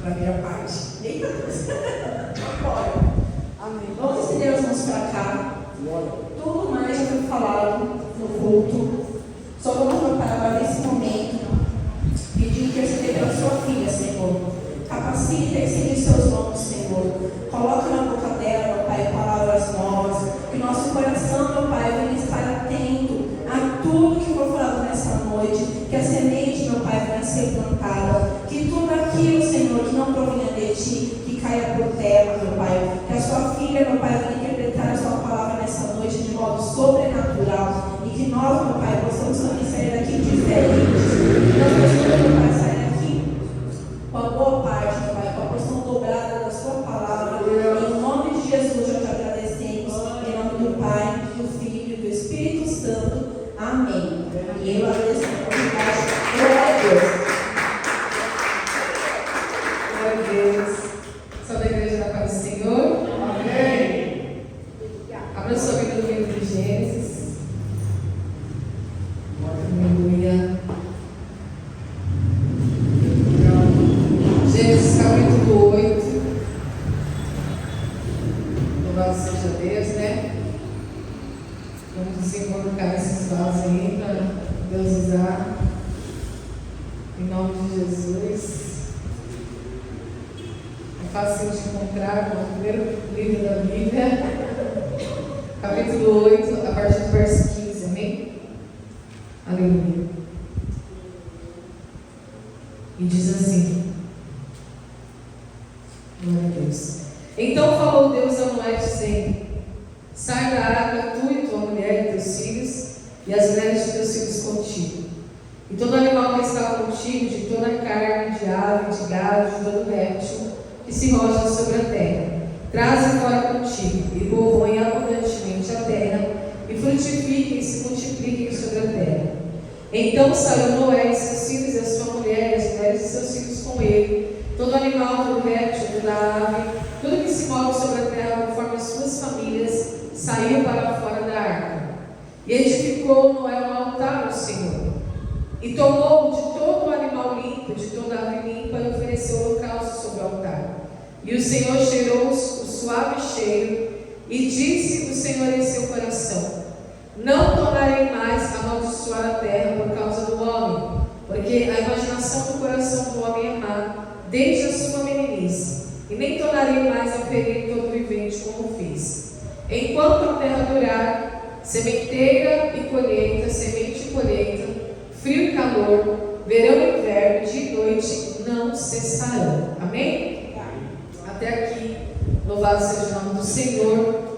da minha parte. Eita Deus! Apoio. Amém. Vamos estender as mãos para cá. Tudo mais já foi falado no culto. Só vamos preparar nesse momento, pedindo que você dê para sua filha, Senhor. Capacita e ensine seus nomes, Senhor. Coloca na boca dela, meu Pai, palavras novas. Que nosso coração, meu Pai, venha estar atento a tudo que for falado nessa noite. Que a semente, meu Pai, venha ser plantada. Que tudo aquilo, Senhor, que não provenha de Ti, que caia por terra, meu Pai. Que a sua filha, meu Pai, venha interpretar a sua palavra nessa noite de modo sobrenatural. E que nós, meu Pai, possamos também sair daqui diferentes. Que nós possamos, meu Pai, sair daqui com a boa parte, meu Pai, com a porção dobrada da sua palavra. Em nome de Jesus, já te agradecemos. Em nome do Pai, do Filho e do Espírito Santo. Amém. E eu agradeço a oportunidade. Glória a Deus. Glória a Deus. Sou da Igreja da Paz do Senhor. Amém. Abra sua Bíblia no livro de Gênesis. Aleluia. Gênesis capítulo 8. Louvado seja Deus, né? Vamos assim colocar esses vasos aí para Deus usar. Em nome de Jesus. É fácil de encontrar no primeiro livro da Bíblia, capítulo 8, a partir do verso 15, amém? Aleluia. E diz assim: glória a Deus. Então falou Deus a Noé, dizendo: sai da água, tu e tua mulher e teus filhos, e as mulheres de teus filhos contigo. E todo animal que está contigo, de toda a carne, de ave, de gado, de todo réptil, que se roja sobre a terra, traze fora contigo, e povoem abundantemente a terra, e frutifiquem e se multipliquem sobre a terra. Então saiu Noé e seus filhos, e a sua mulher, e as mulheres de seus filhos com ele, todo animal, todo réptil, toda ave, tudo que se move sobre a terra, conforme as suas famílias, saiu para fora da arca. E edificou Noé um altar ao Senhor. E tomou de todo o animal limpo, de toda a ave limpa, e ofereceu holocausto sobre o altar. E o Senhor cheirou o suave cheiro, e disse o Senhor em seu coração: não tornarei mais a amaldiçoar a terra por causa do homem, porque a imaginação do coração do homem é má, desde a sua meninice, e nem tornarei mais a ferir todo vivente como fiz. Enquanto a terra durar, sementeira e colheita, semente e colheita, frio e calor, verão e inverno, dia e noite, não cessarão. Amém? Até aqui, louvado seja o nome do Senhor.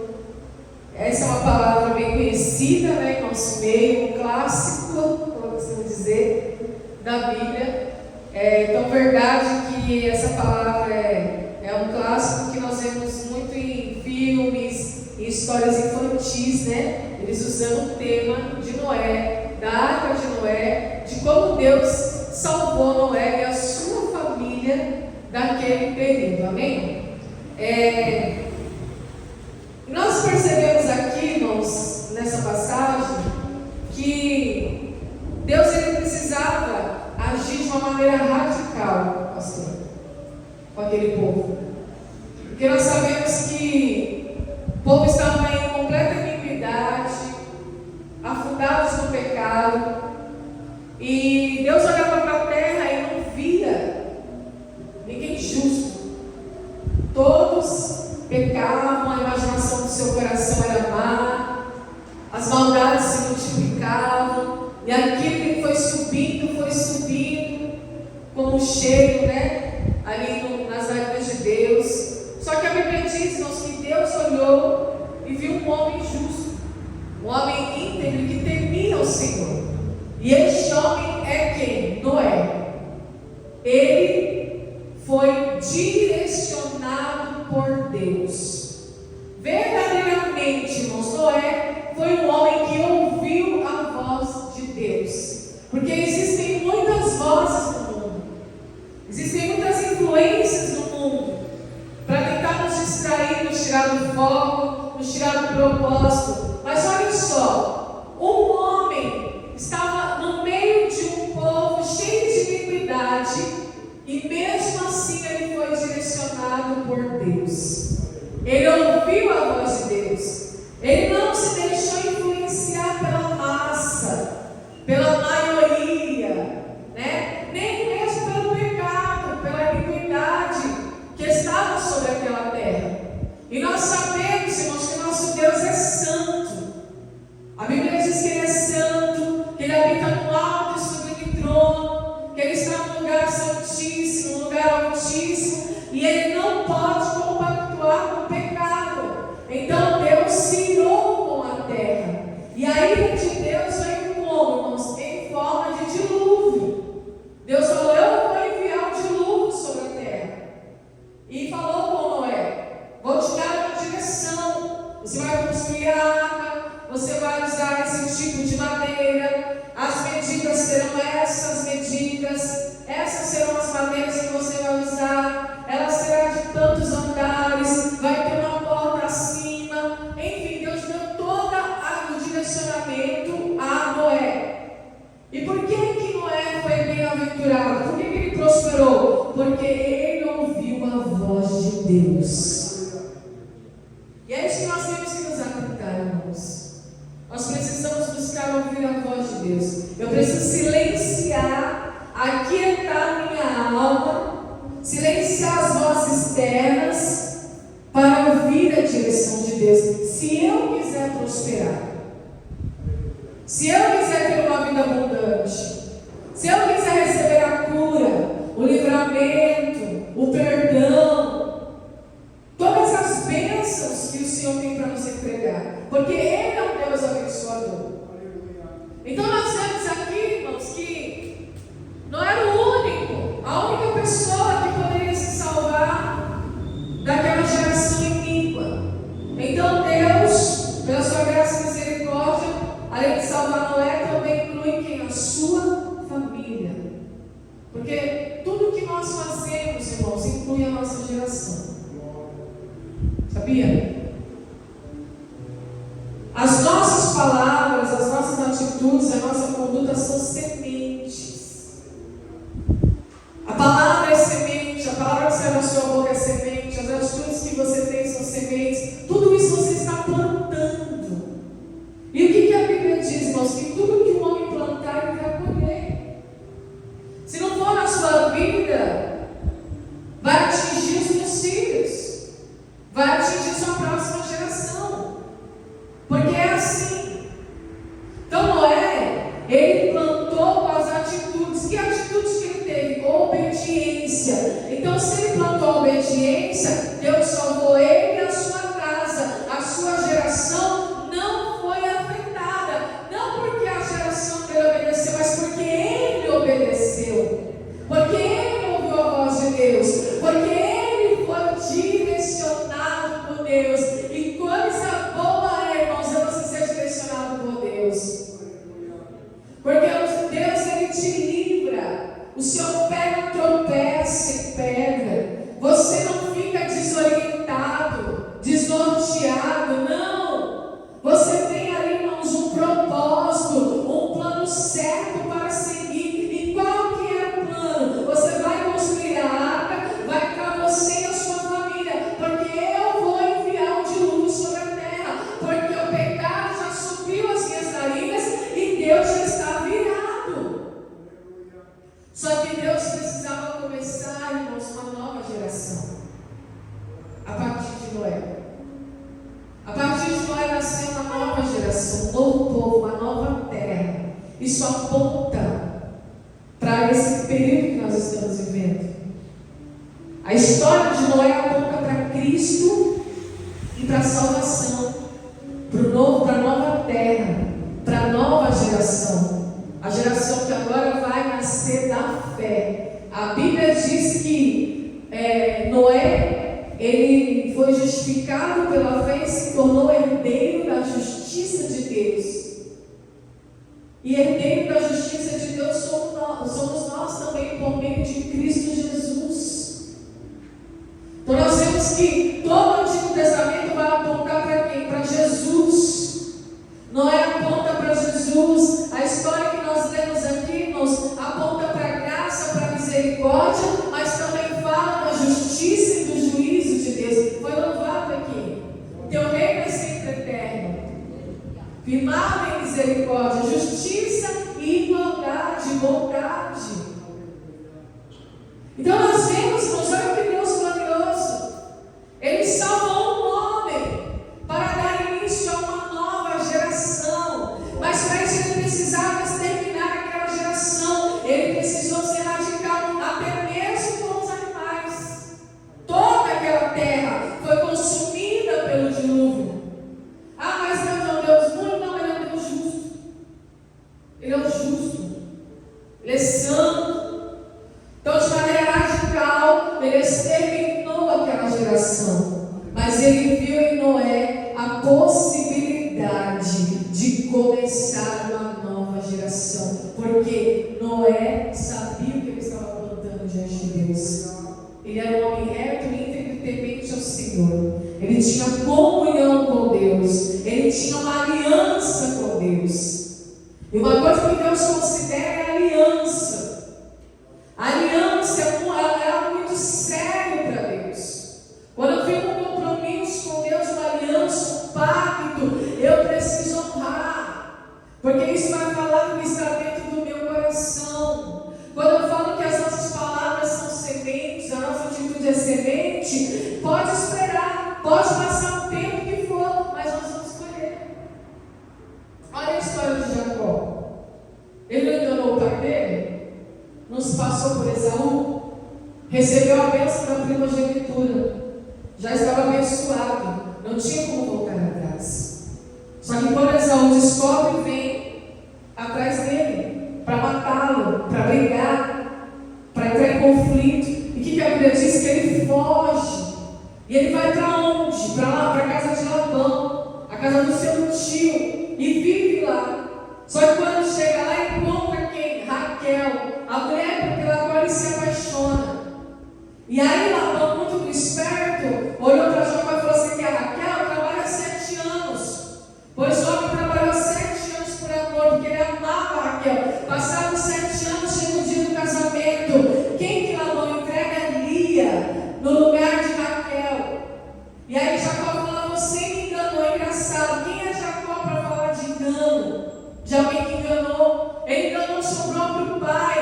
Essa é uma palavra bem conhecida, né, em nosso meio, um clássico, como costumam dizer, da Bíblia. É tão verdade que essa palavra é um clássico que nós vemos muito em filmes, em histórias infantis, né? Eles usando o tema de Noé, da arca de Noé, de como Deus salvou Noé e a sua família daquele período, amém? Nós percebemos aqui, irmãos, nessa passagem, que Deus ele precisava agir de uma maneira radical, pastor, com aquele povo. Porque nós sabemos que o povo estava em completa iniquidade, afundados no pecado, e Deus olhava para a terra e não via ninguém justo. Todos pecavam, a imaginação do seu coração era má, as maldades se multiplicavam, e aquilo que foi subindo como um cheiro, né? Ali nas lágrimas de Deus. Só que a Bíblia diz, irmãos, que Deus olhou e viu um homem justo, um homem íntegro que temia o Senhor. E este homem é quem? Noé. Ele foi direcionado por Deus. Verdadeiramente, irmãos, Noé foi um homem que ouviu a voz de Deus. Porque existem muitas vozes no mundo, existem muitas influências no mundo para tentar nos distrair, nos tirar do foco, nos tirar do propósito. Mas olha só, um homem estava no meio de um povo cheio de iniquidade E mesmo assim ele foi direcionado por Deus. Ele ouviu a voz de Deus. Ele não se deixou influenciar pela massa, pela maioria, né? Nem mesmo pelo pecado, pela iniquidade que estava sobre aquela terra. E nós sabemos, irmãos, que nosso Deus é santo. A Bíblia diz que Ele é santo, que Ele habita no alto e sublime trono, que Ele está no lugar santíssimo, no lugar altíssimo, e Ele não pode compactuar com o pecado. Então Deus se irou com a terra. E a ira de Deus veio como, irmãos? Em forma de dilúvio. Deus falou: eu vou enviar um dilúvio sobre a terra. E falou com Noé: vou te dar uma direção. Você vai construir a arca, você vai usar esse tipo de madeira. As medidas serão essas medidas. Essas serão as madeiras que você vai usar. Ela será de tantos andares. Vai ter uma porta acima. Enfim, Deus deu todo o direcionamento a Noé. E por que Noé foi bem-aventurado? Por que ele prosperou? Porque ele ouviu a voz de Deus. E é isso que nós temos que nos atentar, irmãos. Nós precisamos buscar ouvir a voz de Deus. Eu preciso silenciar, aquietar minha alma, silenciar as vozes externas para ouvir a direção de Deus. Se eu quiser prosperar, se eu quiser ter uma vida abundante, se eu quiser receber a cura, o livramento, o perdão, todas as bênçãos que o Senhor tem para nos entregar, porque Ele é um Deus abençoador. Então nós vemos aqui, irmãos, que não era o único, a única pessoa que poderia se salvar daquela geração iníqua. Então Deus, pela sua graça e misericórdia, além de salvar Noé, também inclui quem? A sua família. Porque tudo que nós fazemos, irmãos, inclui a nossa geração. Sabia? As nossas palavras, as nossas atitudes, a nossa conduta são sementes. A palavra é semente, a palavra que sai da sua boca é semente, as atitudes que você tem são sementes. Tudo isso você está plantando. E o que a Bíblia diz, irmãos? Que tudo que o homem plantar, ele vai colher. Se não for na sua vida, vai atingir os teus filhos, vai atingir sua próxima geração. Porque é assim. Então Noé, ele plantou com as atitudes. Que atitudes que ele teve? Obediência. Então se ele plantou obediência, Deus salvou ele e a sua casa. A sua geração não foi afetada. Não porque a geração dele obedeceu, mas porque ele obedeceu. Porque ele ouviu a voz de Deus. Porque ele foi direcionado por Deus. E coisa boa é, irmãos, é você ser direcionado por Deus. Porque Deus, ele te livra. O seu pé não tropeça em pedra. Você não fica desorientado, desnorteado. Não. Você tem ali, irmãos, um propósito, um plano certo para seguir. E qual que é o plano? Você vai construir a arca, vai ficar você e a sua família. Porque eu vou enviar um dilúvio sobre a terra. Porque o pecado já subiu as minhas narinas e Deus já está virado. Só que Deus precisava começar, irmãos, uma nova geração. A partir de Noé. A partir de Noé nasceu uma nova geração, um novo povo, uma nova terra. Isso aponta para esse período que nós estamos vivendo. A história de Noé aponta para Cristo e para a salvação, para a nova terra, para a nova geração. A geração que agora vai nascer da fé. A Bíblia diz que Noé, ele foi justificado pela fé e se tornou herdeiro da justiça de Deus. E herdeiro da justiça de Deus somos nós também, por meio de Cristo Jesus. Então nós vemos que todo o Antigo Testamento vai apontar para quem? Para Jesus. Noé aponta para Jesus. A história que nós lemos aqui, irmãos, aponta para a graça, para a misericórdia, mas firmado em misericórdia, justiça e igualdade, bondade. Então nós vemos, irmãos, olha que Deus glorioso. Ele salvou um homem para dar início a uma nova geração. Mas para isso ele precisava exterminar aquela geração. Ele precisou ser radical, até mesmo com os animais. Toda aquela terra foi consumida pelo dilúvio. Ah, mas Deus é um Deus muito? Não, ele é um Deus justo. Ele é um justo. Ele é santo. Então, de maneira radical, ele exterminou aquela geração. Mas ele viu em Noé a possibilidade de começar uma nova geração. Porque Noé sabia o que ele estava plantando diante de Deus. Ele era um homem reto, íntegro e temente ao Senhor. Ele tinha comunhão com Deus. Ele tinha uma aliança com Deus. E uma coisa que Deus considera é a aliança. A aliança é algo muito sério para Deus. Quando eu tenho um compromisso com Deus, uma aliança, um pacto, eu preciso honrar. Porque isso vai falar do que está dentro do meu coração. Quando eu falo que as nossas palavras são sementes, a nossa atitude é semente, pode esperar, pode passar o tempo que for, mas nós vamos colher. Olha a história de Jacó. Ele não enganou o pai dele? Não se passou por Esaú? Recebeu a bênção da primogenitura. Já estava abençoado. Não tinha como voltar atrás. Só que quando Esaú descobre, vem atrás dele para matá-lo, para brigar, para entrar em conflito. E o que a Bíblia diz? Que ele foge. E ele vai para onde? Para lá, para a casa de Labão, a casa do seu tio, e vive lá. Só que quando chega lá, encontra quem? Raquel, a mulher pela qual ele se apaixona. E aí Labão, muito esperto, olhou para Jacó e falou assim: que a Raquel trabalha 7 anos. Pois o homem trabalhou 7 anos por amor, porque ele amava a Raquel. Passaram 7 anos, chega o dia do casamento. Quem que Labão entrega? Lia, no lugar de Raquel. E aí Jacó falou: você me enganou. Engraçado, quem é Jacó para falar de engano? De alguém que enganou? Ele enganou seu próprio pai.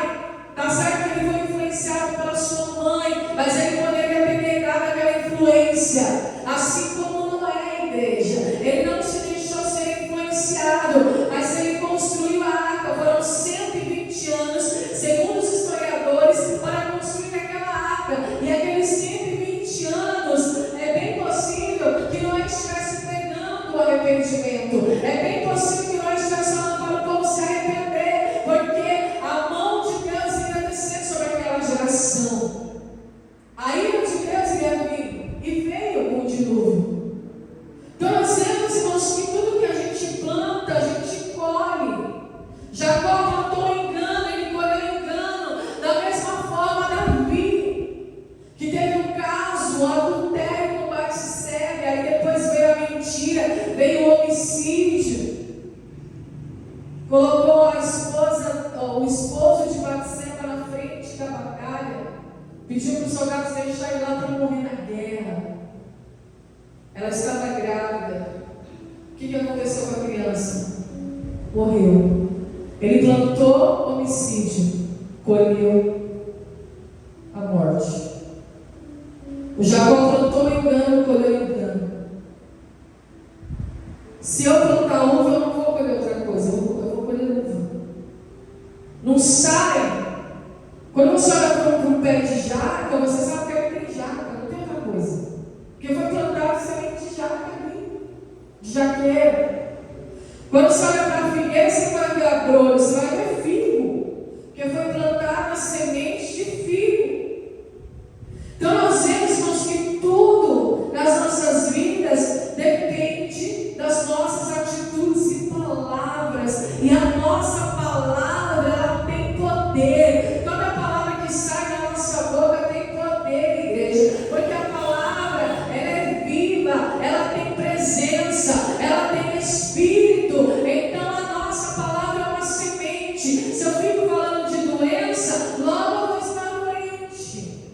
Está certo que ele foi influenciado pela sua mãe, mas ele poderia ter negado aquela influência, assim como não é a igreja. Ele não se deixou ser influenciado, mas ele construiu a arca. Foram 120 anos, segundo os historiadores, para construir aquela arca. E aqueles 120 anos, é bem possível que Noé estivesse pregando o arrependimento. É bem possível que Noé estivesse falando para o povo se arrepender, porque a mão de Deus iria descer sobre aquela geração. A ira de Deus iria vir, e veio com o dilúvio. Então nós vemos, irmãos, que tudo que a gente planta, a gente colhe. Jacó plantou engano, ele colheu engano. Da mesma forma, Davi, que teve um caso, um adultério com Batseba, aí depois veio a mentira, veio o homicídio. Colocou a esposa, o esposo de Batseba na frente da batalha. Pediu para os soldados deixarem lá para morrer na guerra. Ela estava grávida. O que aconteceu com a criança? Morreu. Ele plantou homicídio, colheu a morte. O Jacó plantou engano, colheu engano. Se eu plantar uva, eu não vou colher outra coisa, eu vou colher uva. Não sai. Quando você olha para um pé de jaca, você sabe que ele tem jaca, não tem outra coisa. Porque foi plantado semente de jaca ali, de jaqueiro. Quando você olha para a figueira, você vai ver agrônimo, você vai ver figo, porque foi plantada semente de figo. Então nós vemos, irmãos, que tudo nas nossas vidas depende das nossas atitudes e palavras. E a nossa palavra, ela tem poder. Toda palavra que sai da nossa boca tem poder, igreja. Porque a palavra, ela é viva, ela tem presença, ela tem espírito. Então a nossa palavra é uma semente. Se eu fico falando de doença, logo eu vou estar doente.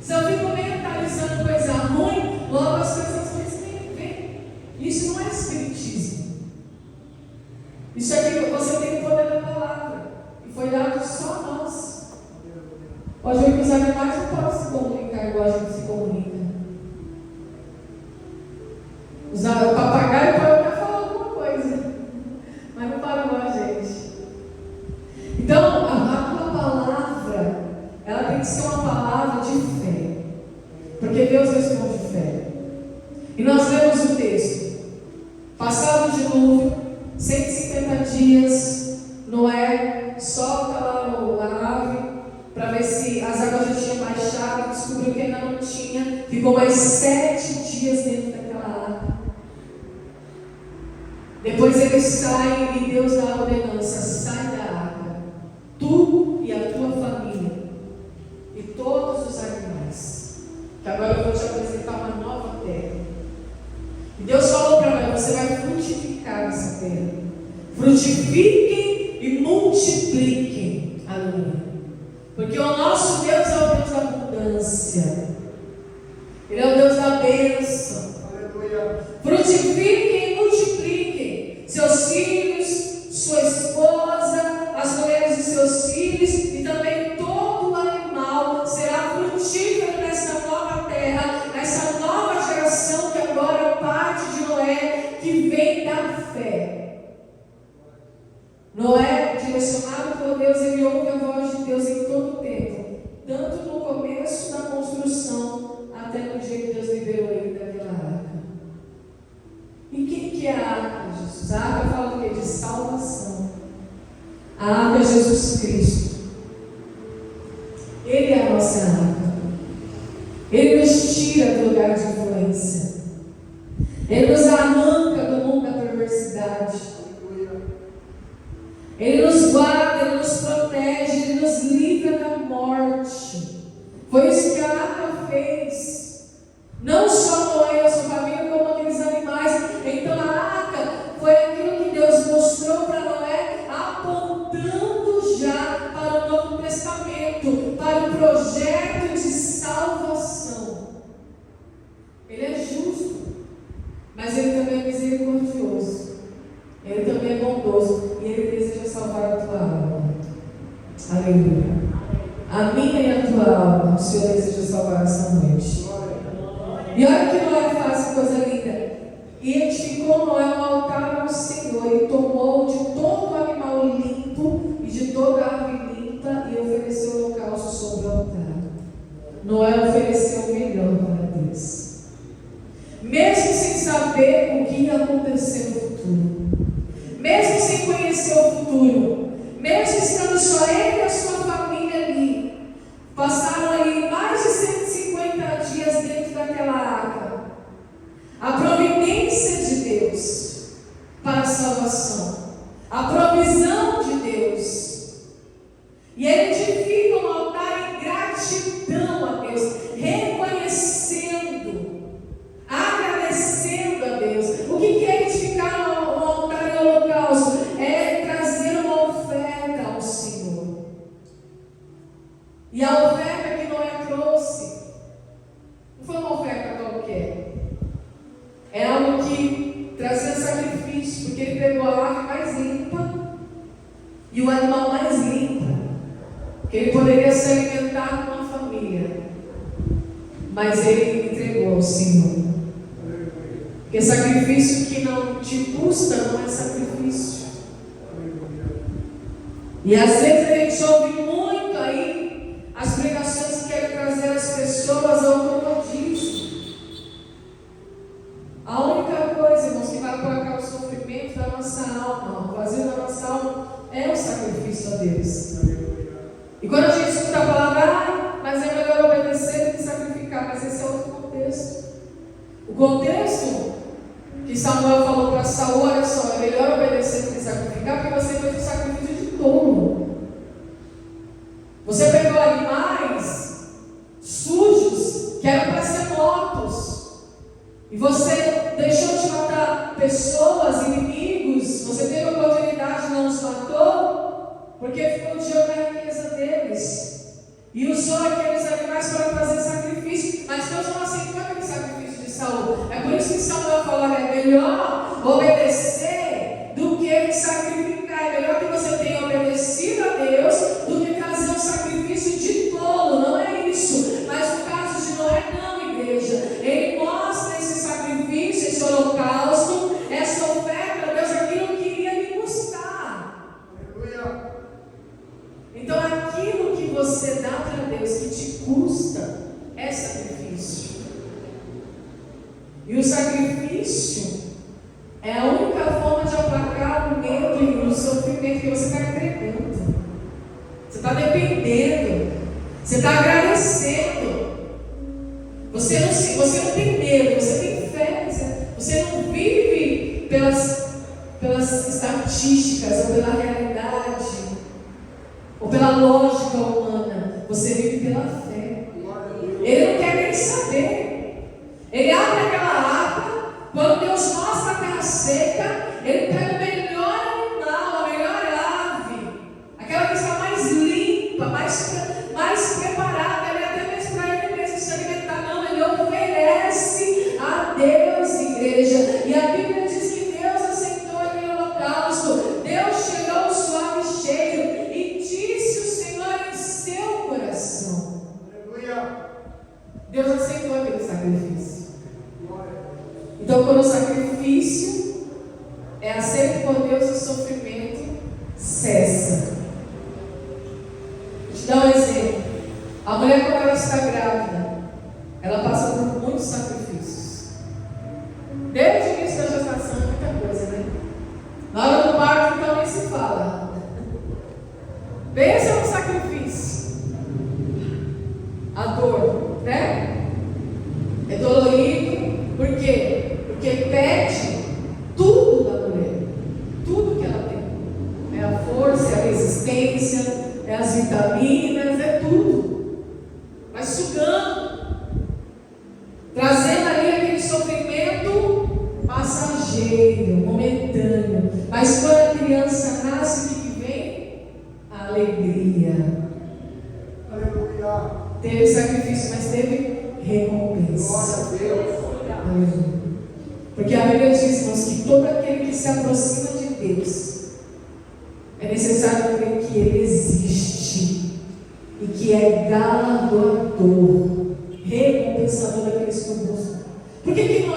Se eu fico mentalizando coisa ruim, logo as coisas ruins vêm. Isso não é espiritismo. Pode ver que os animais não podem se comunicar igual a gente se comunica. O papagaio pode até falar alguma coisa, mas não fala igual a gente. Então, a tua palavra, ela tem que ser uma palavra de fé, porque Deus responde fé. E nós lemos o texto. Passado o dilúvio, 150 dias, Noé solta lá a ave para ver se as águas já tinham baixado, descobriu que ainda não tinha, ficou mais 7 dias dentro daquela água. Depois ele sai e Deus dá a ordenança: sai da água, tu e a tua família, e todos os animais, que agora eu vou te apresentar uma nova terra. E Deus falou para nós: você vai frutificar essa terra, frutifiquem e multipliquem. Aleluia. Porque o nosso Deus é o Deus da abundância, Ele é o Deus da bênção. Frutifiquem e multipliquem seus filhos, sua esposa, as mulheres de seus filhos, e também todo animal será frutífero nessa nova terra, nessa nova geração que agora parte de Noé, que vem da fé. Noé, direcionado por Deus, ele ouve a voz de Deus em todo o tempo, tanto no começo da construção, até no dia que Deus liberou ele daquela arca. E quem que é a arca, Jesus? A arca fala do quê? De salvação. A arca é Jesus Cristo. Ele é a nossa arca. Ele nos tira do lugar de influência. Ele nos arranca do mundo da perversidade. Ele nos guarda, Ele nos protege, Ele nos livra da morte. Foi isso que a arca fez. Não só Noé e a sua família, como aqueles animais. Então a arca foi aquilo que Deus mostrou para Noé, apontando já para o Novo Testamento, para o projeto de salvação. Ele é justo, mas Ele também é misericordioso. Ele também é bondoso e Ele deseja salvar a tua alma. Aleluia. A minha e a tua alma, o Senhor deseja salvar essa noite. E olha que Noé faz, coisa linda. E edificou Noé um altar ao Senhor e tomou de todo animal limpo e de toda ave limpa e ofereceu holocausto sobre o altar. Noé ofereceu o melhor para Deus, mesmo sem saber o que ia acontecer no futuro. Mesmo sem conhecer o futuro, mesmo estando só ele e a sua família ali, passaram ali mais de 150 dias dentro daquela arca. A providência de Deus para a salvação, a provisão de Deus. E ele edifica um altar em gratidão a Deus, reconhecendo, agradecendo a Deus. O que é edificar um altar em holocausto? É trazer uma oferta ao Senhor. E a oferta que Noé trouxe não foi uma oferta qualquer. É algo que trazia sacrifício, porque ele pegou a ave mais limpa e o animal mais limpo, que ele poderia se alimentar com a família, mas ele entregou ao Senhor. Porque sacrifício que não te custa não é sacrifício. E às vezes a gente ouve muito aí as pregações que querem trazer as pessoas ao comodismo. A única coisa, irmãos, que vai aplacar o sofrimento da nossa alma, o vazio da nossa alma, é o sacrifício a Deus. E quando a gente escuta a palavra, mas é melhor obedecer do que sacrificar, mas esse é outro contexto. O contexto que Samuel falou para Saul: olha só, é melhor obedecer do que sacrificar, porque você fez o sacrifício de tolo. Você pegou animais sujos que eram para ser mortos, e você deixou de matar pessoas, inimigos. Você teve a oportunidade e não os matou, porque ficou de olho na riqueza deles e usou aqueles animais para fazer sacrifício. Mas Deus não aceitou aquele sacrifício de Saul. É por isso que Samuel falou: é melhor obedecer do que sacrificar. É melhor que você tenha obedecido a Deus do que trazer um sacrifício de tolo. te custa é sacrifício. E o sacrifício é a única forma de aplacar o medo e o sofrimento que você está entregando. Você está dependendo. Você está agradecendo. Você não tem medo, você tem fé. Você não vive pelas estatísticas, ou pela realidade, ou pela lógica humana. Você vive pela fé. Ele não quer nem saber. Ele abre aquela água. Quando Deus mostra a terra seca, Ele pega o melhor animal, a melhor ave, aquela que está mais limpa, mais preparada. Ele até mesmo para Ele mesmo se alimentar. Não, Ele oferece a Deus, igreja. E a Bíblia diz que Deus aceitou aquele holocausto. Deus tirou o suave cheiro e disse o Senhor em seu coração. Deus aceitou aquele sacrifício. Então, quando o sacrifício é aceito por Deus, o sofrimento cessa. Vou te dar um exemplo. A mulher, quando ela está grávida, ela passa por muitos sacrifícios. Desde o início da gestação é muita coisa, né? Na hora do parto, então, nem se fala. Pensa no sacrifício. A dor, né? É dolorido. Por quê? Porque pede tudo da mulher. Tudo que ela tem. É a força, é a resistência, é as vitaminas, é tudo. Vai sugando. Trazendo ali aquele sofrimento passageiro, momentâneo. Mas quando a criança nasce, o que vem? A alegria. Aleluia. Teve sacrifício, mas teve recompensa. Glória a Deus. Aleluia. Porque a Bíblia diz, irmãos, que todo aquele que se aproxima de Deus é necessário crer que Ele existe e que é galardoador, recompensador daqueles que o buscam. Por que não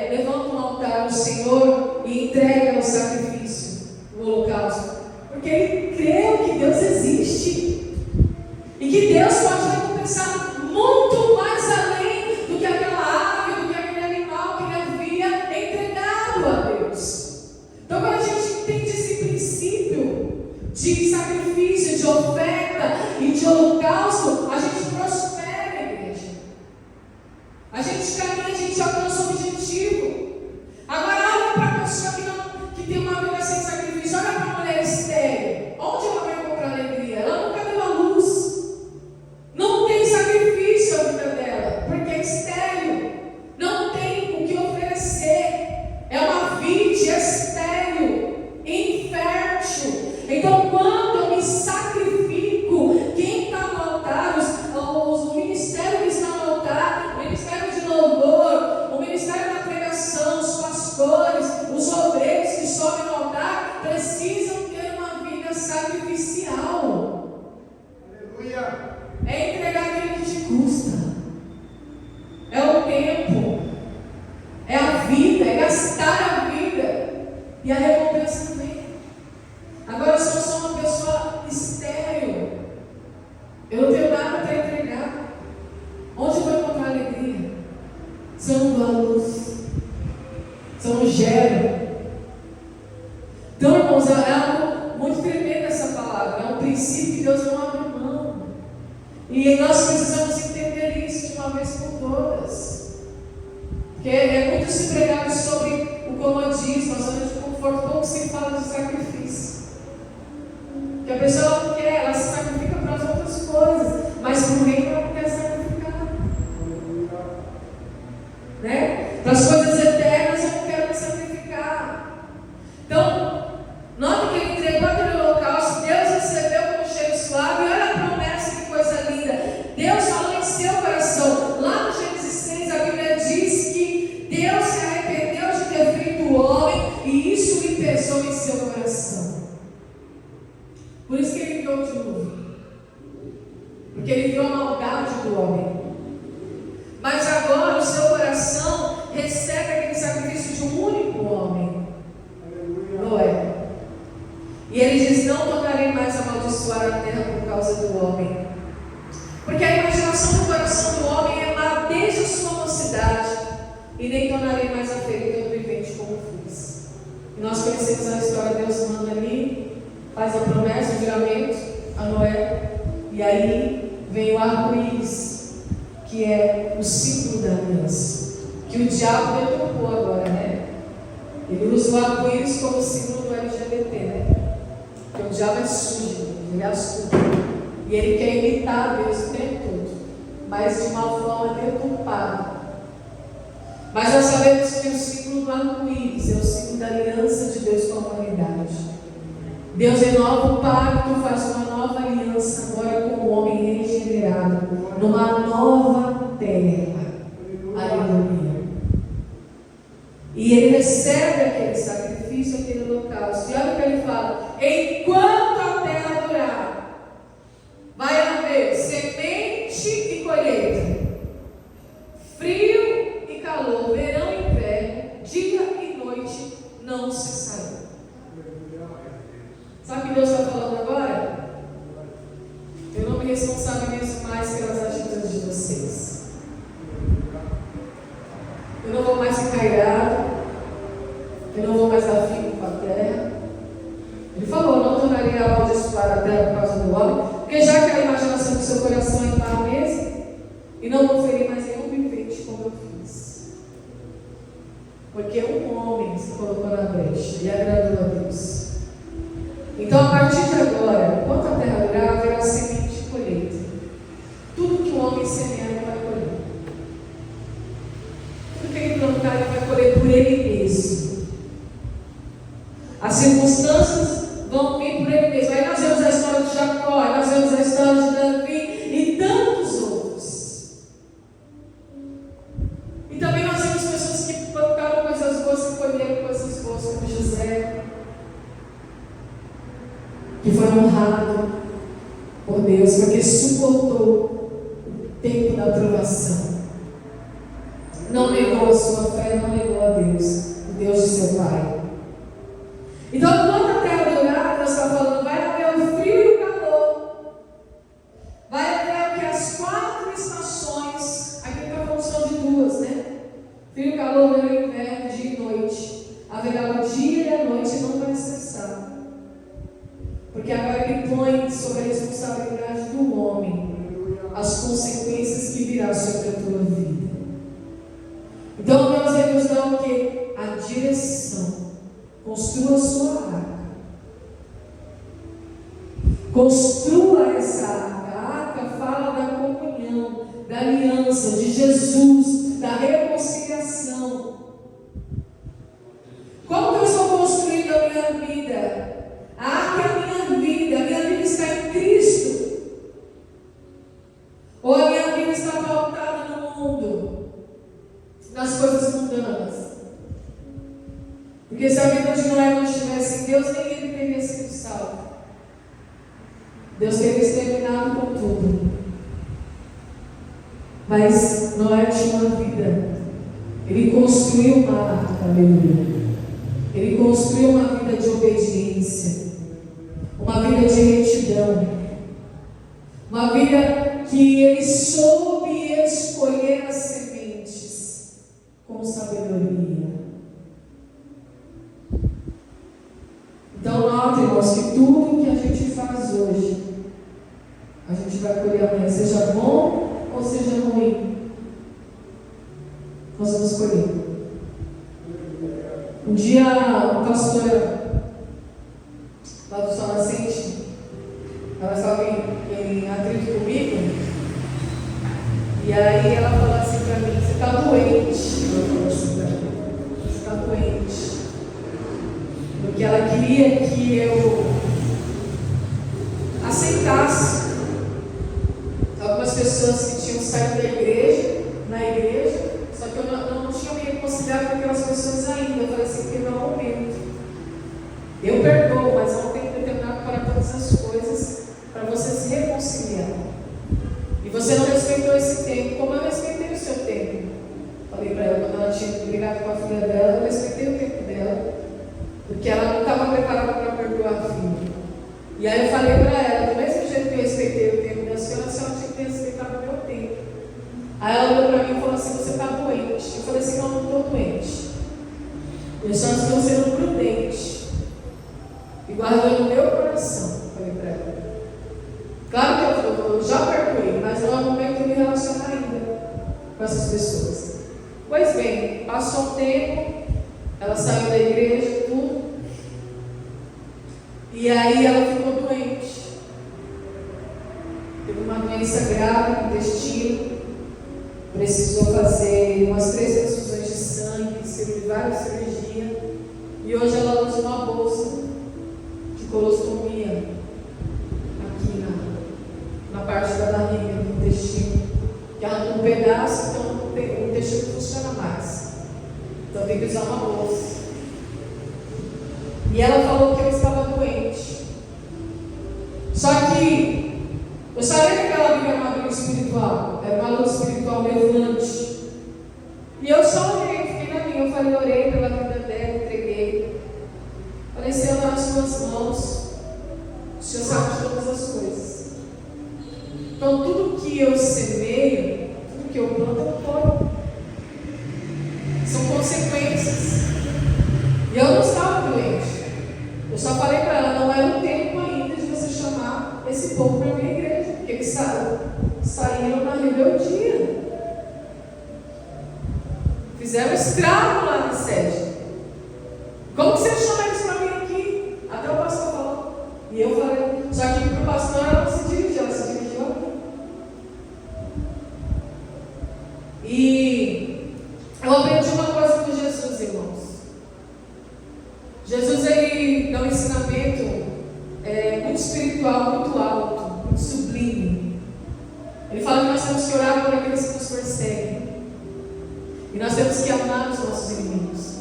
levanta um altar ao Senhor e entrega o sacrifício, o holocausto? Porque ele creu que Deus existe e que Deus pode recompensar muito mais além do que aquela ave, do que aquele animal que ele havia entregado a Deus. Então, quando a gente entende esse princípio de sacrifício, de oferta e de holocausto, a gente prospera, igreja. A gente caminha, a gente alcança o objetivo. Agora, olha para a pessoa que tem uma vida sem sacrifício. Olha para a mulher estéril. Onde ela vai encontrar alegria? Ela nunca deu a luz. Não tem sacrifício a vida dela, porque é estéril. Não tem o que oferecer. É uma vide estéril, infértil. Então, quando eu me sacrifico, quem está no altar, o ministério que está no altar, o ministério de louvor, o ministério da pregação, os pastores, os obreiros que sobem no altar, precisam ter uma vida sacrificial. Aleluia. É entregar aquilo que te custa. É o tempo. É a vida. É gastar a vida. E a recompensa também. Agora, se eu sou uma pessoa estéril, eu não tenho nada para entregar. Onde eu vou encontrar alegria? Se eu não dou a luz, se eu não gero. Então, irmãos, é algo muito tremendo essa palavra. É um princípio que Deus não abre mão. E nós precisamos entender isso de uma vez por todas. Porque é muito se pregado sobre o comodismo, a zona de conforto, pouco se fala de sacrifício. Que a pessoa não quer, ela se sacrifica para as outras coisas, mas para o reino ela não quer sacrificar. Né? Para as coisas eternas eu não quero me sacrificar. Então, note que ele entregou aquele holocausto, Deus recebeu como cheiro suave, olha a promessa, que coisa linda. Deus falou em seu coração. Lá no Gênesis 6, a Bíblia diz que Deus se arrependeu de ter feito o homem e isso lhe pesou em seu coração. Por isso que ele enviou o dilúvio. Porque ele viu a maldade do homem. Mas agora o seu coração recebe aquele sacrifício de um único homem, Noé. E ele diz: não tornarei mais a amaldiçoar a terra por causa do homem, Nós conhecemos a história, Deus manda ali, faz a promessa, o juramento a Noé, e aí vem o arco-íris, que é o símbolo da aliança, que o diabo deturpou agora, né? Ele usa o arco-íris como símbolo do LGBT, né? Porque o diabo é sujo, ele é astuto, e ele quer imitar Deus o tempo todo, mas de uma forma deturpada. Mas nós sabemos que o símbolo do arco-íris é o símbolo da aliança de Deus com a humanidade. Deus renova o pacto, faz uma nova aliança agora com o homem regenerado, numa nova terra. Aleluia. E ele recebe aquele sacrifício, aquele holocausto. E olha o que ele fala: enquanto a terra durar, vai haver semente e colheita, frio e calor, verão e inverno, dia e noite não cessarão. Sabe o que Deus está falando agora? Eu não me responsabilizo mais pelas atitudes de vocês. Eu não vou mais ficar irado. Eu não vou mais dar fim com a terra. Ele falou: não tornarei a amaldiçoar a terra por causa do homem, porque já que a imaginação do seu coração é para a mesa, e não vou ferir mais nenhum vivente como eu fiz. Porque um homem se colocou na brecha e agradou a Deus. Então, a partir de agora, enquanto a terra durar, haverá semente e colheita. Tudo que o homem semear, ele vai colher. Tudo que ele plantar, ele vai colher por ele mesmo. As circunstâncias vão vir por ele mesmo. Aí nós vemos a história de Jacó, aí nós vemos a história de Davi e tantos outros. E também nós vemos pessoas que plantaram coisas boas e colheram coisas boas, como José, que foi honrado por Deus, porque suportou o tempo da provação. Não negou a sua fé, não negou a Deus, o Deus de seu pai. Então, quando a terra durar, Deus está falando, vai haver o frio e o calor. Vai haver que as 4 estações, aqui está falando só de 2, né? Frio, calor, verão, inverno, dia e noite. Haverá o dia e a noite, não vai cessar. Porque agora ele põe sobre a responsabilidade do homem as consequências que virão sobre a tua vida. Então Deus vai nos dar o quê? A direção. Construa a sua arca. Construa essa arca. A arca fala da comunhão, da aliança, de Jesus, da reconciliação. Como que eu estou construindo a minha vida? A arca é a minha vida está em Cristo. Ou a minha vida está pautada no mundo, nas coisas mundanas. Porque se a vida de Noé não estivesse em Deus, nem ele teria sido salvo. Deus teria exterminado com tudo. Mas Noé tinha uma vida. Ele construiu uma arca, aleluia. Ele construiu uma vida de obediência, uma vida de retidão, uma vida que ele soube escolher as sementes com sabedoria. Então, note, irmãos, que tudo que a gente faz hoje, a gente vai colher amanhã, seja bom ou seja ruim. Nós vamos colher. Um dia, uma pastora lá do Sol Nascente, ela estava em atrito comigo, e aí ela falou assim para mim: você está doente. Ela falou assim para mim: você está doente. Porque ela queria que eu aceitasse algumas pessoas que tinham saído da igreja, na igreja, só que eu não tinha me reconciliado com aquelas pessoas ainda. Eu falei assim: que não é o momento. Eu perdoo, mas não tenho determinado para todas as coisas para você se reconciliar. E você não respeitou esse tempo, como eu respeitei o seu tempo. Falei para ela, quando ela tinha brigado com a filha dela, eu respeitei o tempo dela, porque ela não estava preparada para perdoar a filha. E aí eu falei para ela, do mesmo jeito que eu respeitei o tempo da senhora, a senhora tinha que respeitar o meu tempo. Aí ela olhou para mim e falou assim: você está doente. Eu falei assim: não estou doente. Eu só estou sendo prudente e guardando no meu coração. Falei para ela. Claro que eu já perdoei, mas não é o momento de me relacionar ainda com essas pessoas. Pois bem, passou um tempo, ela saiu da igreja, tudo, e aí ela ficou doente. Teve uma doença grave no intestino, precisou fazer umas 3 transfusões de sangue, várias cirurgias, e hoje ela usa uma bolsa de colostomia aqui na parte da barriga, no intestino, que arranca um pedaço, então o intestino não funciona mais. Então tem que usar uma bolsa. E ela falou que eu estava doente. Só que eu sabia que aquela vida era uma vida espiritual, era uma luta espiritual levante. E eu só orei, fiquei na minha. Eu falei, orei pela vida dela, entreguei. Falei, Senhor, nas suas mãos, o Senhor sabe de todas as coisas. Então tudo que eu semeio, tudo que eu planto, eu colho. São consequências. E eu não estava doente. Eu só falei para ela, não era o tempo ainda de você chamar esse povo para a minha igreja, porque eles saíram na rebeldia. Fizeram estrago lá na sede. Como que você chama eles para vir aqui? Até o pastor falou. E eu falei, só que para o pastor ela não se dirigiu, ela se dirigiu a mim. E eu aprendi uma coisa com Jesus, irmãos. Jesus, ele dá um ensinamento muito espiritual, muito alto, muito sublime. Ele fala que nós temos que orar por aqueles que nos perseguem. E nós temos que amar os nossos inimigos.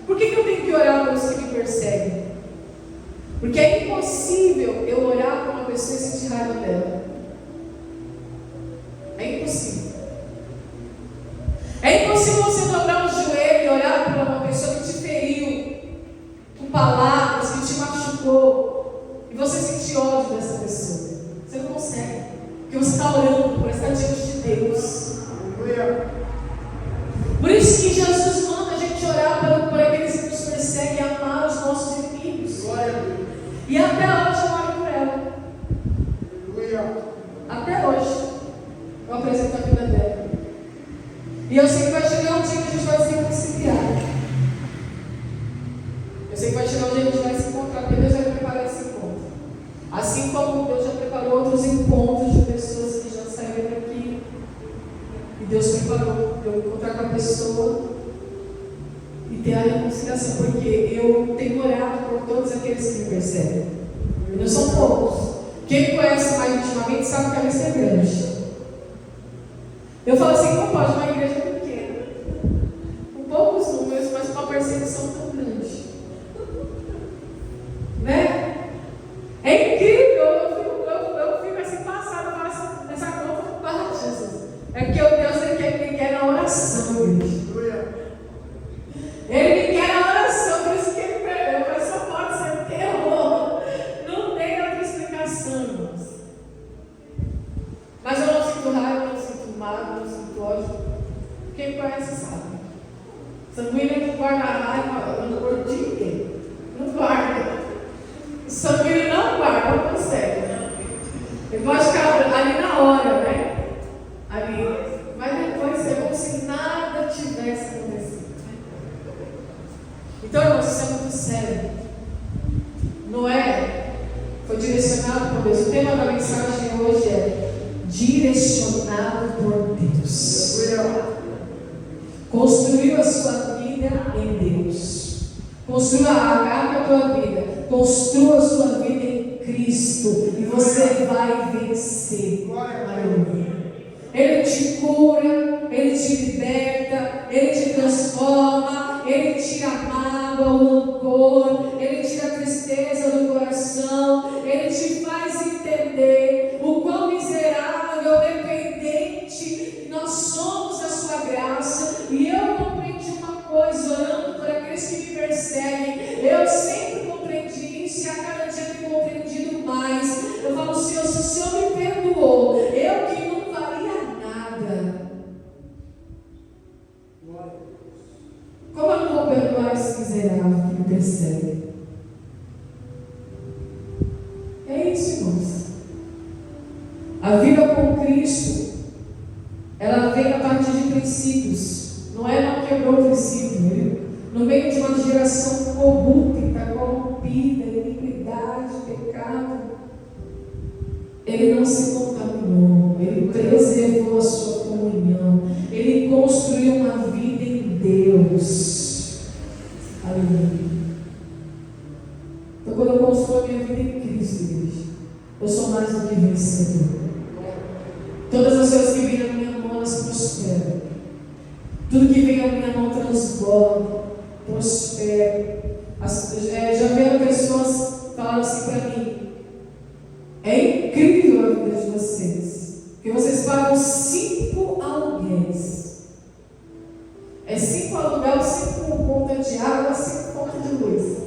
Por que eu tenho que orar pelos que me perseguem? Porque é impossível eu orar por uma pessoa e sentir raiva dela. É impossível. É impossível você dobrar o joelho e orar por uma pessoa que te feriu com palavras, que te machucou, e você sentir ódio dessa pessoa. Você não consegue. Porque você está orando por estar diante de Deus. Por isso que Jesus manda a gente orar por aqueles que nos perseguem e amar os nossos inimigos. E até hoje eu oro por ela. Até hoje eu apresento a vida dela. E eu sei que vai chegar um dia que a gente vai se reconciliar. Eu sei que vai chegar um dia que a gente vai se encontrar, porque Deus já preparou esse encontro. Assim como Deus já preparou outros encontros de pessoas que já saíram daqui. E Deus preparou para eu encontrar com a pessoa e ter a reconciliação, porque eu tenho orado por todos aqueles que me perseguem. E não são poucos. Quem me conhece mais intimamente sabe que a lista é grande. Eu falo assim, como pode uma igreja pequena, com poucos números, mas com uma perseguição tão grande? Né? É incrível, eu fico assim passada, eu faço essa conta para Jesus. É porque o Deus ele quer na oração, igreja. Ele me quer na oração, por isso que ele pregou, mas só pode ser terror. Não tem outra explicação, irmãos. Mas eu não sinto raiva, eu não sinto mágoa, eu não sinto ódio. Quem me conhece sabe. Sanguíneo não guarda raiva, não guarda ninguém. Não guarda. O sanguíneo não guarda, não consegue. Ele pode ficar ali na hora, né? Ali. Mas depois é como se nada tivesse acontecido. Então, irmãos, isso é muito sério. Noé foi direcionado por Deus. O tema da mensagem hoje é direcionado por Deus. Construiu a sua vida em Deus. Construa a tua vida. Construa a sua vida em Cristo. E você vai vencer. Aleluia. Ele te cura, Ele te liberta, Ele te transforma, Ele tira a mágoa, o rancor, Ele tira a tristeza do coração, Ele te faz entender o quão miserável, dependente nós somos da sua graça. E eu compreendi uma coisa, orando por aqueles que me perseguem, eu sempre compreendi isso e a cada dia tenho compreendido mais. Eu falo, Senhor, se o Senhor me perdoou, eu que não valia nada, como eu não vou perdoar com Cristo, ela vem a partir de princípios. Noé não quebrou o princípio. No meio de uma geração corrupta, corrompida, iniquidade, pecado, ele não se contaminou, ele preservou a sua comunhão, ele construiu uma vida em Deus. Aleluia. Então, quando eu construo a minha vida em Cristo, igreja, eu sou mais do que vencedor. Todas as coisas que vêm na minha mão, elas prosperam. Tudo que vem na minha mão transborda, prospera. Já vieram pessoas falando assim para mim: é incrível a vida de vocês, porque vocês pagam 5 aluguéis. É 5 aluguel, 5 contas de água, 5 contas de luz.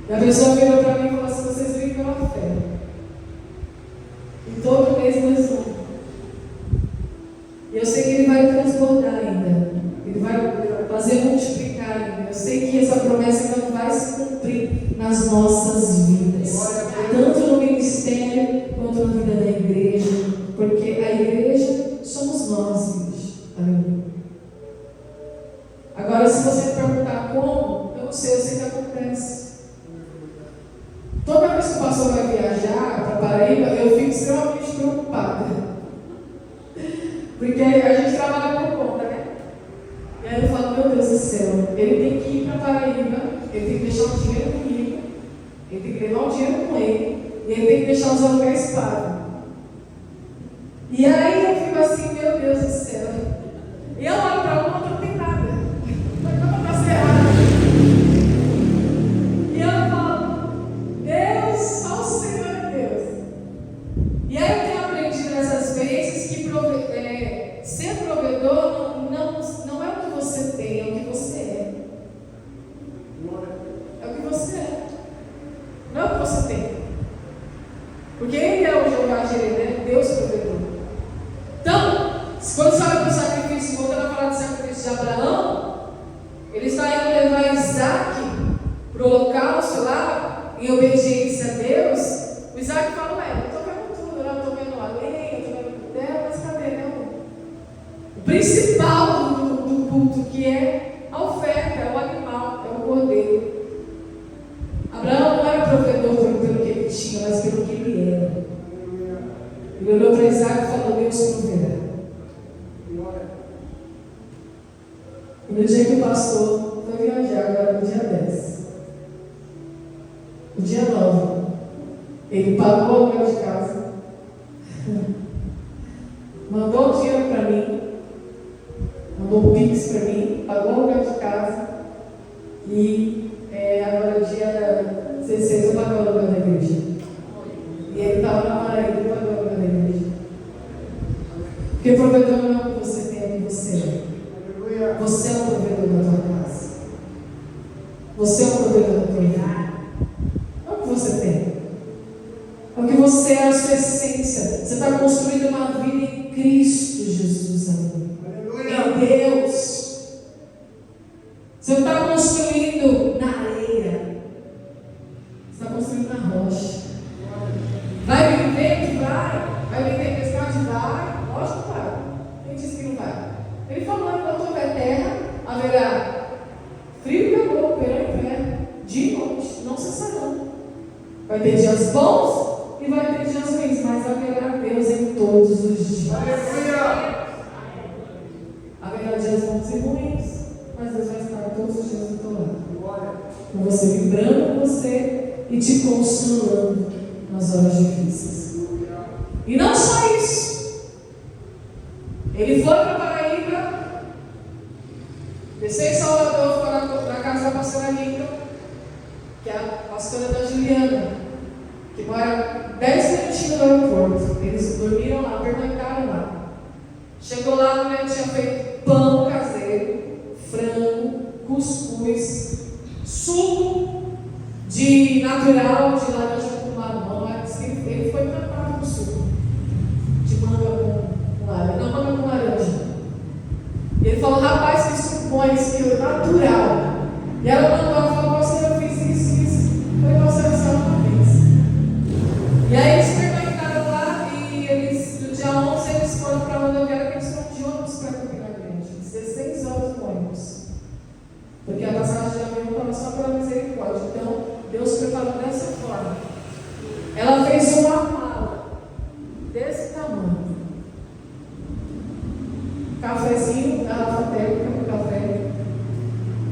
E a pessoa virou para mim e falou assim: vocês vivem pela fé. E todo mês nós vamos. E eu sei que Ele vai transbordar ainda. Ele vai fazer multiplicar ainda. Eu sei que essa promessa ainda vai se cumprir nas nossas vidas. Tanto no ministério quanto na vida da igreja. Porque a igreja somos nós, igreja. Aleluia. Agora, se você me perguntar como, eu não sei, eu sei que acontece. Toda vez que o pastor vai viajar para Paraíba, eu fico extremamente preocupada. Porque a gente trabalha por conta, né? E aí eu falo: meu Deus do céu, ele tem que ir para Paraíba, ele tem que deixar o dinheiro comigo, ele tem que levar o dinheiro com ele, e ele tem que deixar os aluguéis pagos. E aí eu fico assim: meu Deus do céu. E eu olho para a conta, não tem nada. A conta está cerrada. E eu falo: Deus, só o Senhor é Deus. E aí eu tenho aprendido nessas vezes que ser provedor não é o que você tem, é o que você é. É o que você é. Não é o que você tem. Porque Ele é o Jeová Jireh, né? Deus provedor. Então, quando você olha para o sacrifício, voltando a falar do sacrifício de Abraão, ele está indo levar Isaac para o holocausto lá, em obediência a Deus. O Isaac fala: ué, eu estou vendo tudo, eu estou vendo a lenha, eu estou vendo o terra, mas cadê, né? O principal do culto, que é a oferta, é o animal, é o cordeiro. Abraão não era provedor pelo que ele tinha, mas pelo que ele era. Ele olhou para Isaac e falou: Deus proverá. E no dia que o pastor foi viajar, agora no dia 10, no dia 9, ele pagou o aluguel de casa, mandou o dinheiro para mim, mandou o Pix para mim, pagou o aluguel de casa, e agora dia 16 eu paguei o aluguel da igreja. E ele estava na Paraíba e pagou o aluguel da igreja. Porque o provedor não é o que você tem, é o que você é. Você é o provedor da tua casa. Você é o provedor da tua vida. Não é o que você tem. É o que você é, a sua essência. Você está construindo uma vida em Cristo Jesus, amém. Em Deus. Você não está construindo na areia. Você está construindo na rocha. Vai viver que vai? Vai viver tempestade? Vai. Lógico que vai. Quem disse que não vai? Ele falou: enquanto houver terra, haverá frio e calor, verão e inverno, dia e noite, não cessarão. Vai ter dias bons e vai ter dias ruins, mas haverá Deus em todos os dias. Haverá dias bons e ruins, mas Deus vai estar todos os dias do teu lado. Com você vibrando com você e te consolando nas horas difíceis. E não só isso. Ele foi para Paraíba, desceu em Salvador, ficou na casa da pastora Linda, que é a pastora da Juliana, que mora 10 minutinhos do aeroporto. Eles dormiram lá, pernoitaram lá. Chegou lá, a mulher tinha feito pão caseiro, frango, cuscuz, suco de natural, de laranja com limão. Ele foi encantado com suco de manga com laranja, não manga com laranja. E ele falou: rapaz, que suco bom, esse que é natural. E ela mandou, ela falou: você, eu fiz isso. Eu falei: você só uma vez. E aí Daí eles permaneceram lá e eles, no dia 11, eles foram para a rodoviária que eles foram de ônibus para Campina Grande. 16 horas no ônibus. Porque a passagem de avião estava só pela misericórdia. Então, Deus preparou dessa forma. Ela fez uma mala desse tamanho. Cafezinho, garrafa térmica para café,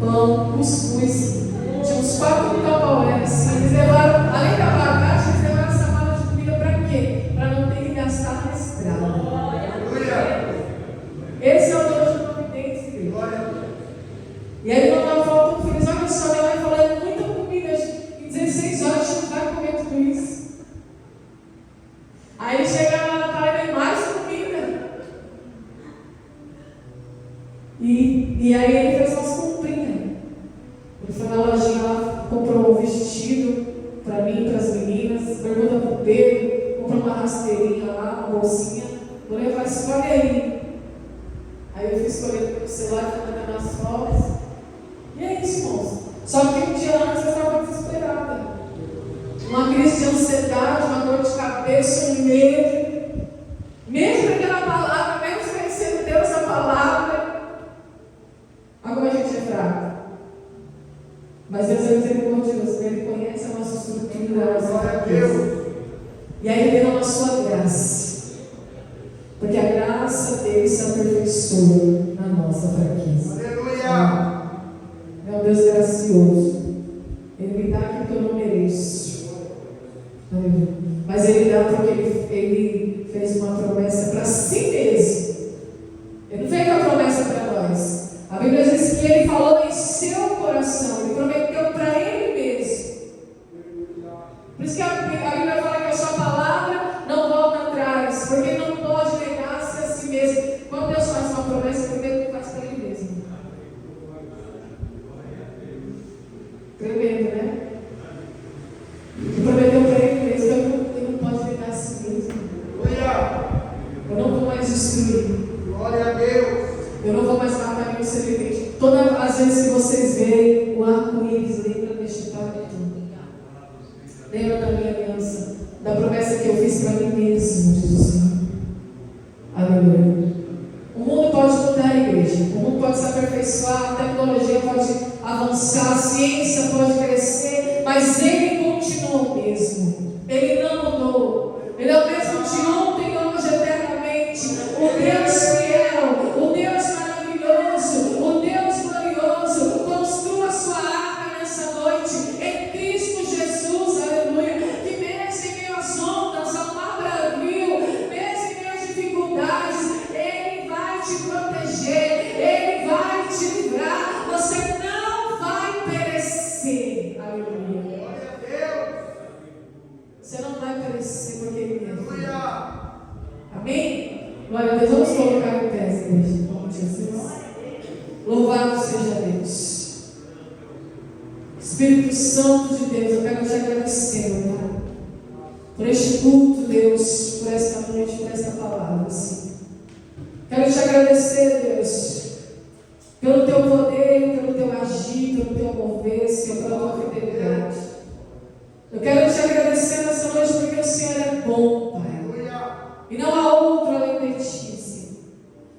pão, cuscuz. Tinha uns 4 tapaueres assim. Eles levaram, além da bagagem, eles levaram essa mala de comida para quê? Para não ter que gastar na estrada. Esse é o Deus de providência, igreja. E aí, quando ela falou para o filho, olha só, minha mãe falou, é muita comida, em 16 horas a gente não vai comer tudo isso. Aí ele chega lá na praia e mais comida. E aí ele fez umas comprinhas. Ele foi na lojinha lá, comprou um vestido para mim, para as meninas, bermuda para o Pedro, comprou uma rasteirinha lá, uma bolsinha. Vou levar, escolhe aí. Aí eu fui escolher o celular, mandando nas fotos. E é isso, irmãos. Só que um dia antes eu estava desesperada. Uma crise de ansiedade, uma dor de cabeça, um medo. Mesmo aquela palavra, mesmo conhecendo Deus a palavra. Olha como a gente é fraco. Mas Deus é misericordioso, Ele conhece a nossa estrutura, a nossa fraqueza. E aí Ele deu a sua graça. Porque a graça dele se aperfeiçoa na nossa fraqueza. Aleluia! É um Deus gracioso. Ele me dá aquilo que eu não mereço. Mas Ele dá porque Ele fez uma promessa para si mesmo. Ele não fez uma promessa para nós. A Bíblia diz que Ele falou em seu coração. Ele prometeu para Ele mesmo. Por isso que a Bíblia fala que a sua palavra não volta atrás. Porque Ele não pode negar-se a si mesmo. Quando Deus faz uma promessa, primeiro Ele faz para Ele mesmo. Tremendo, né? Ele prometeu para Ele mesmo. Ele não pode negar a si mesmo. Eu não vou mais destruir. Glória a Deus. Eu não vou mais matar nenhum ser vivente. Todas as vezes que vocês veem o arco-íris, lembra deste pacto. Lembra da minha aliança, da promessa que eu fiz para mim mesmo, diz o Senhor. Aleluia. O mundo pode mudar, igreja. O mundo pode se aperfeiçoar, a tecnologia pode avançar, a ciência pode crescer, mas Ele continua o mesmo. Ele não mudou. Ele é o mesmo de ontem, hoje, eternamente. O Deus fiel, o Deus maravilhoso, o Deus glorioso. Construa sua arca nessa noite em Cristo Jesus, aleluia. Que mesmo em meio às ondas, ao mar bravio, mesmo em meio às dificuldades, Ele vai te proteger, Ele vai te livrar. Você não vai perecer, aleluia. Glória a Deus. Você não vai perecer porque Ele é. Aleluia. Amém? Glória a Deus. Vamos colocar em pé, igreja, em nome de Jesus. Louvado seja Deus. Espírito Santo de Deus, eu quero te agradecer, meu Pai, por este culto, Deus, por esta noite, por esta palavra, Senhor. Quero te agradecer, Deus, pelo teu poder, pelo teu agir, pelo teu mover, Senhor, pela tua fidelidade. Eu quero te agradecer nessa noite porque o Senhor é bom, Pai. E não há outro além de ti, Senhor.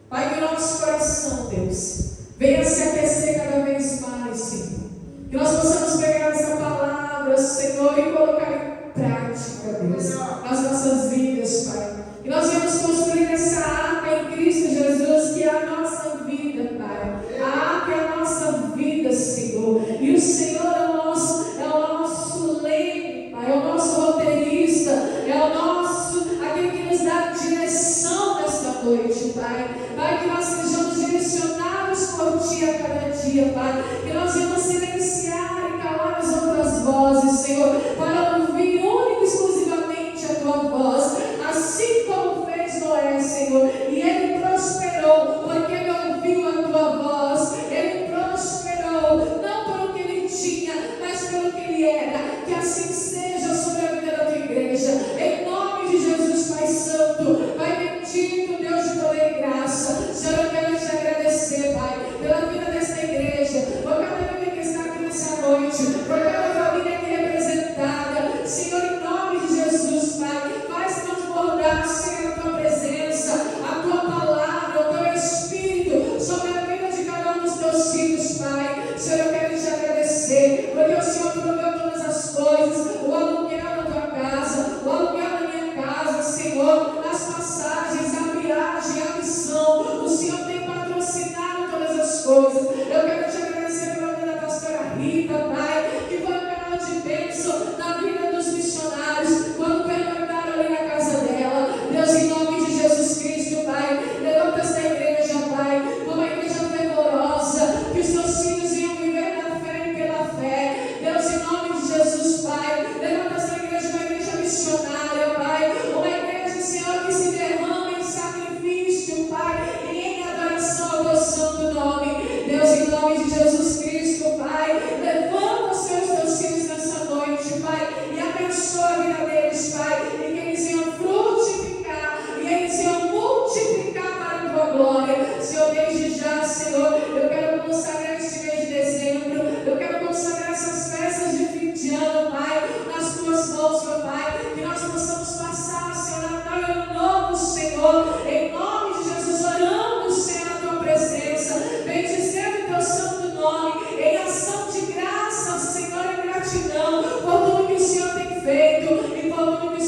Pai, que o nosso coração, Deus, venha se aquecer cada vez mais, Senhor. Que nós possamos pegar essa palavra, Senhor, e colocar em prática, Deus, nas nossas vidas, Pai. E nós vamos construir essa arca em Cristo Jesus, que é a nossa vida, Pai. A arca é a nossa vida, Senhor. E o Senhor é o nosso leme, Pai, é o nosso roteirista, é o nosso, aquele que nos dá direção nesta noite, Pai. Pai, que nós sejamos direcionados por Ti a cada dia, Pai. Que nós vamos silenciar e calar as outras vozes, Senhor, para ouvir única e exclusivamente a Tua voz, assim como fez Noé, Senhor. E ele prosperou, porque ele ouviu a Tua voz. Ele prosperou, não pelo que ele tinha, mas pelo que ele era. Que assim seja sobre a vida da Tua igreja. Em nome de Jesus, Pai Santo. Pai bendito, Deus de poder e graça. Senhor, eu quero te agradecer, Pai, pela vida desta igreja, por cada vida que está aqui nessa noite, por cada família aqui representada. Senhor,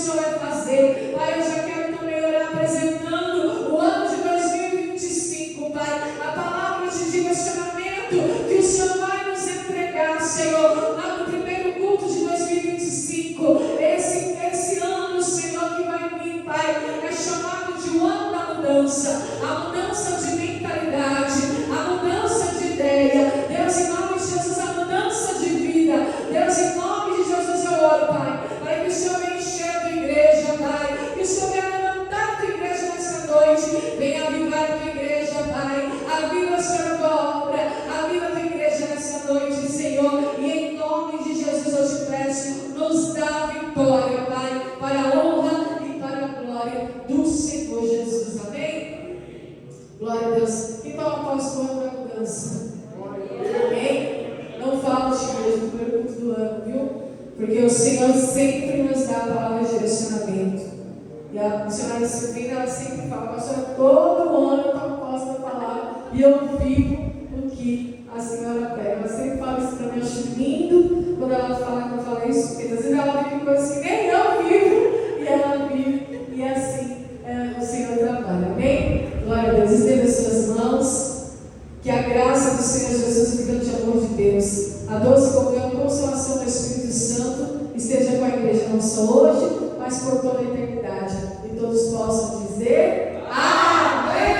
Senhor vai fazer. Pai, eu já quero também orar apresentando o ano de 2025, Pai. A palavra de direcionamento que o Senhor vai nos entregar, Senhor, lá no primeiro culto de 2025. Esse ano, Senhor, que vai vir, Pai, é chamado de o ano da mudança. A mudança de mentalidade, a mudança de ideia. Deus, em nome de Jesus, a mudança de vida. Deus, em nome de Jesus, eu oro, Pai, para que o Senhor venha encher a tua igreja, Pai. Que o Senhor venha levantar a tua igreja nessa noite. Venha avivar a tua igreja, Pai. Aviva, Senhor, a tua obra. Aviva a tua igreja nessa noite, Senhor. E em nome de Jesus eu te peço, nos dá vitória, Pai, para a honra e para a glória do Senhor Jesus. Amém? Glória a Deus. Então, apóstolo, o ano da mudança. Amém? Não falte mesmo no primeiro culto do ano, viu? Porque o Senhor sempre nos dá a palavra de direcionamento. E a missionária Silvina, ela sempre fala, pastora, todo ano eu estou posta a falar e eu vivo o que a senhora prega. Ela sempre fala isso para mim, eu acho lindo quando ela fala que eu falo isso, porque às vezes ela vive coisas que nem eu vivo, e ela vive, e assim o Senhor trabalha. Amém? Glória a Deus. Estenda as suas mãos. Que a graça do Senhor Jesus, o grande amor de Deus, a doce comunhão, a consolação do Espírito Santo esteja com a igreja não só hoje, mas por toda a eternidade. E todos possam dizer amém.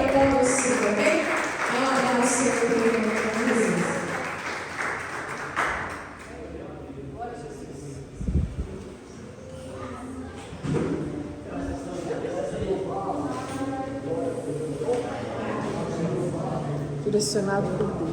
Até você, amém? Abraço, Jesus. Direcionado por Deus.